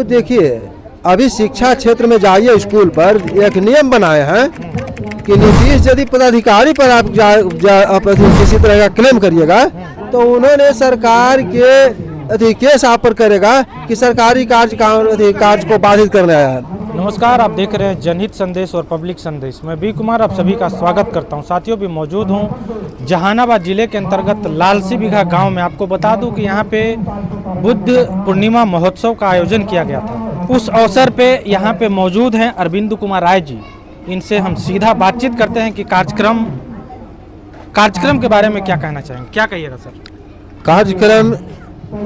देखिए, अभी शिक्षा क्षेत्र में जाइए, स्कूल पर एक नियम बनाए हैं कि नीतीश यदि पदाधिकारी पर आप किसी तरह का क्लेम करिएगा तो उन्होंने सरकार के केस आप पर करेगा कि सरकारी कार्य को बाधित करने आया है। नमस्कार, आप देख रहे हैं जनहित संदेश और पब्लिक संदेश। मैं बी कुमार आप सभी का स्वागत करता हूं। साथियों, भी मौजूद हूं जहानाबाद जिले के अंतर्गत लालसी बिघा गांव में। आपको बता दूं कि यहां पे बुद्ध पूर्णिमा महोत्सव का आयोजन किया गया था। उस अवसर पे यहां पे मौजूद हैं अरविंद कुमार राय जी। इनसे हम सीधा बातचीत करते हैं कि कार्यक्रम के बारे में क्या कहना चाहेंगे। क्या कहिएगा सर? कार्यक्रम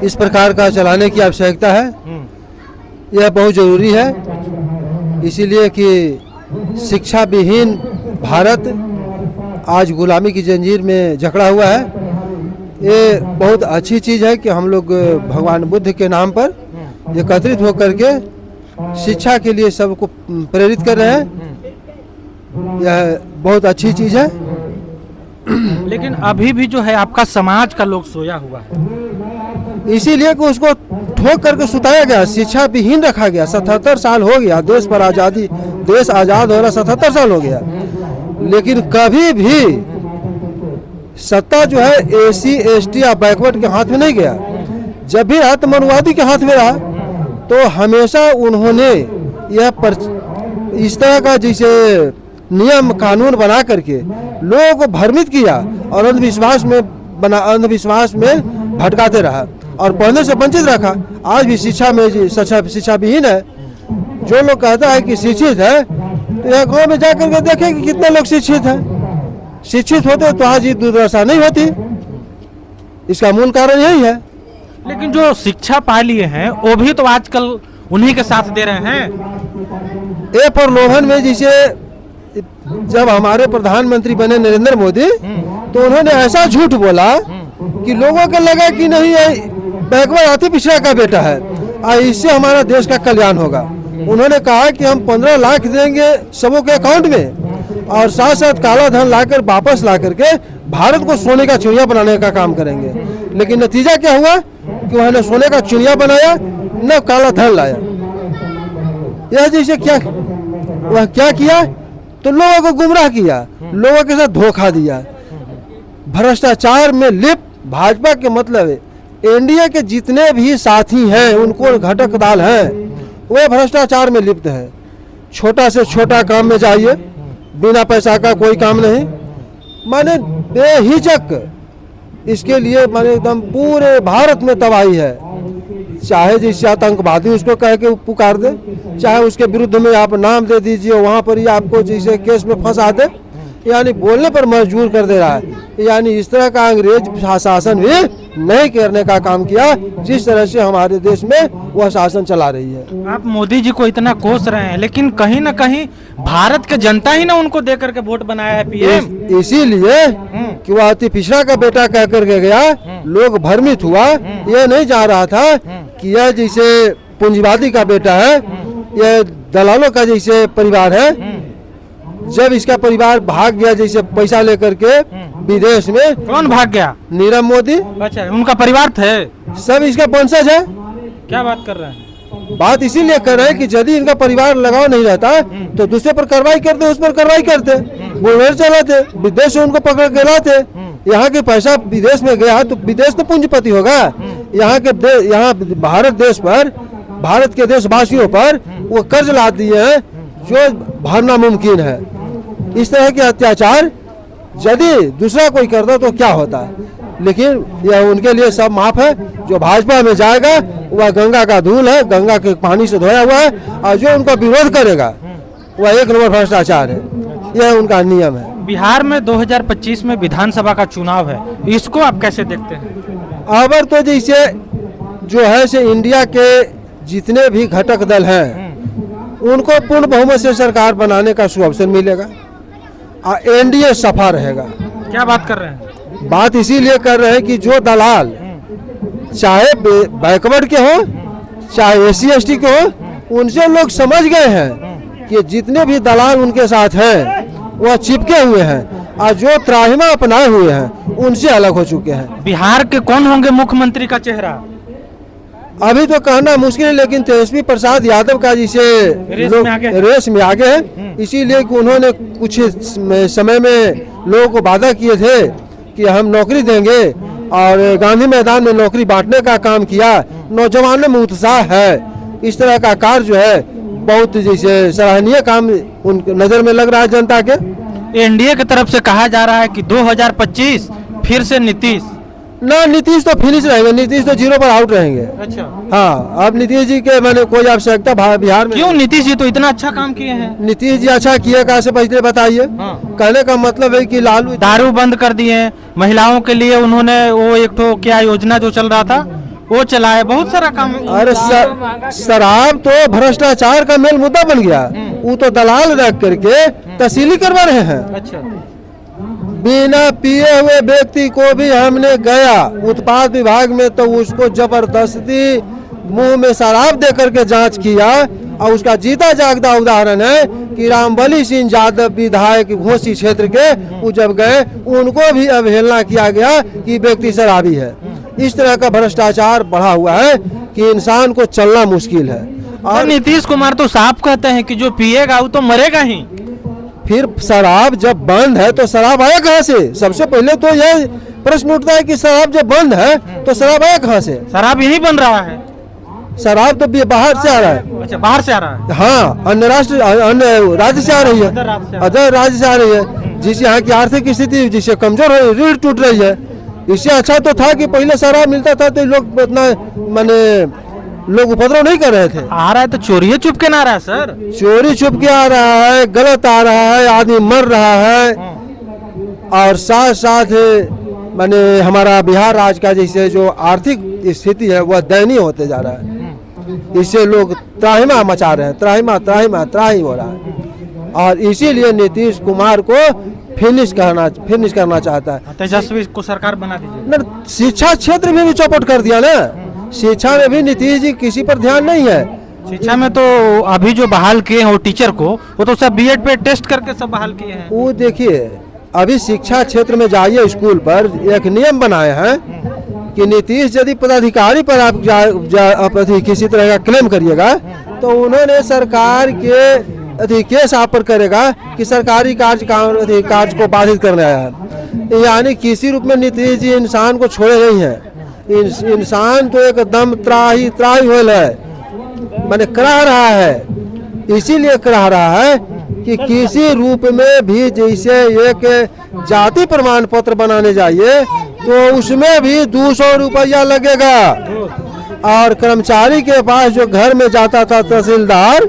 इस प्रकार का चलाने की आवश्यकता है, यह बहुत जरूरी है, इसीलिए कि शिक्षा विहीन भारत आज गुलामी की जंजीर में जकड़ा हुआ है। ये बहुत अच्छी चीज़ है कि हम लोग भगवान बुद्ध के नाम पर एकत्रित होकर के शिक्षा के लिए सबको प्रेरित कर रहे हैं। यह बहुत अच्छी चीज़ है। लेकिन अभी भी जो है आपका समाज का लोग सोया हुआ है, इसीलिए कि उसको ठोक करके सुताया गया, शिक्षा विहीन रखा गया। 77 साल हो गया देश पर आज़ादी, देश आज़ाद हो रहा 77 साल हो गया, लेकिन कभी भी सत्ता जो है एसी एसटी या बैकवर्ड के हाथ में नहीं गया। जब भी आतंकवादी के हाथ में रहा तो हमेशा उन्होंने यह इस तरह का जैसे नियम कानून बना करके लोगों को भ्रमित किया और अंधविश्वास में भटकाते रहा और पढ़ने से वंचित रखा। आज भी शिक्षा विहीन है। जो लोग कहता है कि शिक्षित है तो यह गांव में जाकर के देखें कि कितने लोग शिक्षित हैं। शिक्षित होते तो आज ये दुर्दशा नहीं होती। इसका मूल कारण यही है। लेकिन जो शिक्षा पा लिए हैं वो भी तो आजकल उन्हीं के साथ दे रहे हैं। ये प्रलोभन में जैसे जब हमारे प्रधानमंत्री बने नरेंद्र मोदी तो उन्होंने ऐसा झूठ बोला कि लोगों को लगा कि नहीं बैकवर्ड अति पिछड़ा का बेटा है और इससे हमारा देश का कल्याण होगा। उन्होंने कहा कि हम 15 लाख देंगे सबों के अकाउंट में और साथ साथ काला धन लाकर वापस ला करके भारत को सोने का चिड़िया बनाने का काम करेंगे। लेकिन नतीजा क्या हुआ कि उन्होंने सोने का चिड़िया बनाया, न काला धन लाया। यह जैसे क्या किया तो लोगों को गुमराह किया, लोगों के साथ धोखा दिया, भ्रष्टाचार में लिप्त। भाजपा के मतलब एनडीए के जितने भी साथी हैं उनको घटक दाल हैं, वो भ्रष्टाचार में लिप्त है। छोटा से छोटा काम में जाइए, बिना पैसा का कोई काम नहीं, माने बेहिचक इसके लिए माने एकदम पूरे भारत में तबाही है। चाहे जिससे आतंकवादी उसको कह के पुकार दे, चाहे उसके विरुद्ध में आप नाम दे दीजिए, वहाँ पर ही आपको जैसे केस में फंसा दे, यानी बोलने पर मजबूर कर दे रहा है। यानी इस तरह का अंग्रेज शासन भी नहीं करने का काम किया जिस तरह से हमारे देश में वह शासन चला रही है। आप मोदी जी को इतना कोस रहे हैं, लेकिन कहीं ना कहीं भारत के जनता ही ना उनको दे करके वोट बनाया है पीएम। इसीलिए कि वह अति पिछड़ा का बेटा कह करके गया, लोग भ्रमित हुआ। यह नहीं जा रहा था कि यह जैसे पूंजीवादी का बेटा है, यह दलालों का जैसे परिवार है। जब इसका परिवार भाग गया जैसे पैसा लेकर के विदेश में। कौन भाग गया? नीरव मोदी। अच्छा, उनका परिवार थे, सब इसका वंशज है। क्या बात कर रहे हैं? बात इसीलिए कर रहे हैं कि यदि इनका परिवार लगाव नहीं रहता तो दूसरे पर कार्रवाई करते, उस पर कार्रवाई करते, गोलमेल चलाते, विदेश से उनको पकड़ के लाते। यहाँ के पैसा विदेश में गया तो विदेश तो पूंजीपति होगा। यहाँ भारत देश पर, भारत के देशवासियों पर वो कर्ज ला दिए हैं जो भरना मुमकिन है। इस तरह के अत्याचार यदि दूसरा कोई करता तो क्या होता है, लेकिन यह उनके लिए सब माफ है। जो भाजपा में जाएगा वह गंगा का धूल है, गंगा के पानी से धोया हुआ है, और जो उनका विरोध करेगा वह एक नंबर भ्रष्टाचार है। यह उनका नियम है। बिहार में 2025 में विधानसभा का चुनाव है, इसको आप कैसे देखते हैं? अबर तो जैसे जो है से इंडिया के जितने भी घटक दल हैं उनको पूर्ण बहुमत से सरकार बनाने का सुअवसर मिलेगा और एनडीए सफा रहेगा। क्या बात कर रहे हैं? बात इसीलिए कर रहे हैं कि जो दलाल चाहे बैकवर्ड के हो चाहे एससी एसटी के हो, उनसे लोग समझ गए हैं कि जितने भी दलाल उनके साथ हैं वह चिपके हुए हैं और जो त्राहिमा अपनाए हुए हैं उनसे अलग हो चुके हैं। बिहार के कौन होंगे मुख्यमंत्री का चेहरा? अभी तो कहना मुश्किल है, लेकिन तेजस्वी प्रसाद यादव का जिसे रेस में आगे है, इसीलिए कि उन्होंने कुछ समय में लोगों को वादा किए थे कि हम नौकरी देंगे और गांधी मैदान में नौकरी बांटने का काम किया। नौजवानों में उत्साह है, इस तरह का कार्य जो है बहुत जैसे सराहनीय काम उनके नजर में लग रहा है जनता के। एनडीए की तरफ से कहा जा रहा है कि 2025 फिर से नीतीश। ना, नीतीश तो फिनिश रहेंगे, नीतीश तो 0 पर आउट रहेंगे। अच्छा, हाँ, अब नीतीश जी के मैंने कोई आवश्यकता बिहार में क्यों? नीतीश जी तो इतना अच्छा काम किए हैं। नीतीश जी अच्छा किए कैसे पहले बताइए। हाँ। कहने का मतलब है कि लालू दारू बंद कर दिए, महिलाओं के लिए उन्होंने वो एक तो क्या योजना जो चल रहा था वो चलाए, बहुत सारा काम। अरे शराब तो भ्रष्टाचार का मेल मुद्दा बन गया। वो तो दलाल रख करके तहसीली करवा रहे हैं। अच्छा, बिना पिए हुए व्यक्ति को भी हमने गया उत्पाद विभाग में तो उसको जबरदस्ती मुंह में शराब दे करके जांच किया, और उसका जीता जागता उदाहरण है कि रामबली सिंह यादव विधायक घोसी क्षेत्र के, वो जब गए उनको भी अवहेलना किया गया कि व्यक्ति शराबी है। इस तरह का भ्रष्टाचार बढ़ा हुआ है कि इंसान को चलना मुश्किल है। और नीतीश कुमार तो साफ कहते हैं कि जो पिएगा वो तो मरेगा ही। फिर शराब जब बंद है तो शराब आया कहाँ से? सबसे पहले तो यह प्रश्न उठता है कि शराब जब बंद है तो शराब आया कहाँ से? शराब यही बन रहा है। शराब तो बाहर से आ रहा है। अच्छा, बाहर से आ रहा है। हाँ, अन्य राज्य से आ रही है, अदर राज्य से आ रही है, जिससे यहाँ की आर्थिक स्थिति जिससे कमजोर हो, रीढ़ टूट रही है। इससे अच्छा तो था कि पहले शराब मिलता था तो लोग इतना लोग उपद्रव नहीं कर रहे थे। आ रहा है तो चोरी चुप के ना आ रहा है सर। चोरी छुप के आ रहा है, गलत आ रहा है, आदमी मर रहा है, और साथ साथ माने हमारा बिहार राज्य का जैसे जो आर्थिक स्थिति है वह दयनीय होते जा रहा है। इससे लोग त्राहिमा मचा रहे हैं, त्राही हो रहा है, और इसीलिए नीतीश कुमार को फिनिश करना चाहता है। तेजस्वी को सरकार बना दीजिए। शिक्षा क्षेत्र में भी चौपट कर दिया ना, शिक्षा में भी नीतीश जी किसी पर ध्यान नहीं है। शिक्षा में तो अभी जो बहाल किए हैं वो टीचर को, वो तो सब बीएड पे टेस्ट करके सब बहाल किए हैं। वो देखिए, अभी शिक्षा क्षेत्र में जाइए, स्कूल पर एक नियम बनाए हैं कि नीतीश यदि पदाधिकारी पर आप किसी तरह का क्लेम करिएगा तो उन्होंने सरकार के केस आप पर करेगा कि सरकारी कार्य को बाधित करने आया है। यानी किसी रूप में नीतीश जी इंसान को छोड़े नहीं है। इंसान तो एकदम त्राही होल है, मैंने कराह रहा है। इसीलिए कराह रहा है कि किसी रूप में भी जैसे एक जाति प्रमाण पत्र बनाने जाइए तो उसमें भी 200 रुपया लगेगा, और कर्मचारी के पास जो घर में जाता था तहसीलदार,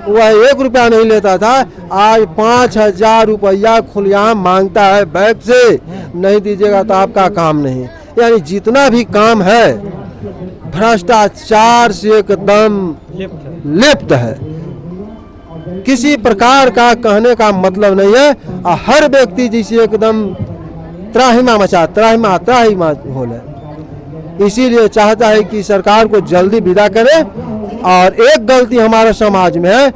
वह 1 रुपया नहीं लेता था, आज 5000 रुपया खुलेआम मांगता है बैंक से। नहीं दीजिएगा तो आपका काम नहीं। यानी जितना भी काम है भ्रष्टाचार से एकदम लिप्त है। किसी प्रकार का कहने का मतलब नहीं है, और हर व्यक्ति जिसे एकदम त्राहिमा होले। इसीलिए चाहता है कि सरकार को जल्दी विदा करे। और एक गलती हमारे समाज में है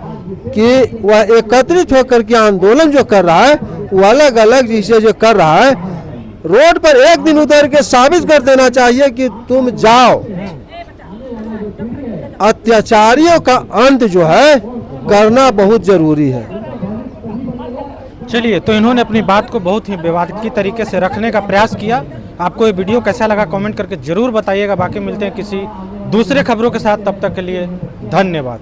कि वह एकत्रित होकर के आंदोलन जो कर रहा है वो अलग अलग जिसे जो कर रहा है, रोड पर एक दिन उतर के साबित कर देना चाहिए कि तुम जाओ। अत्याचारियों का अंत जो है करना बहुत जरूरी है। चलिए, तो इन्होंने अपनी बात को बहुत ही विवादित तरीके से रखने का प्रयास किया। आपको ये वीडियो कैसा लगा कमेंट करके जरूर बताइएगा। बाकी मिलते हैं किसी दूसरे खबरों के साथ, तब तक के लिए धन्यवाद।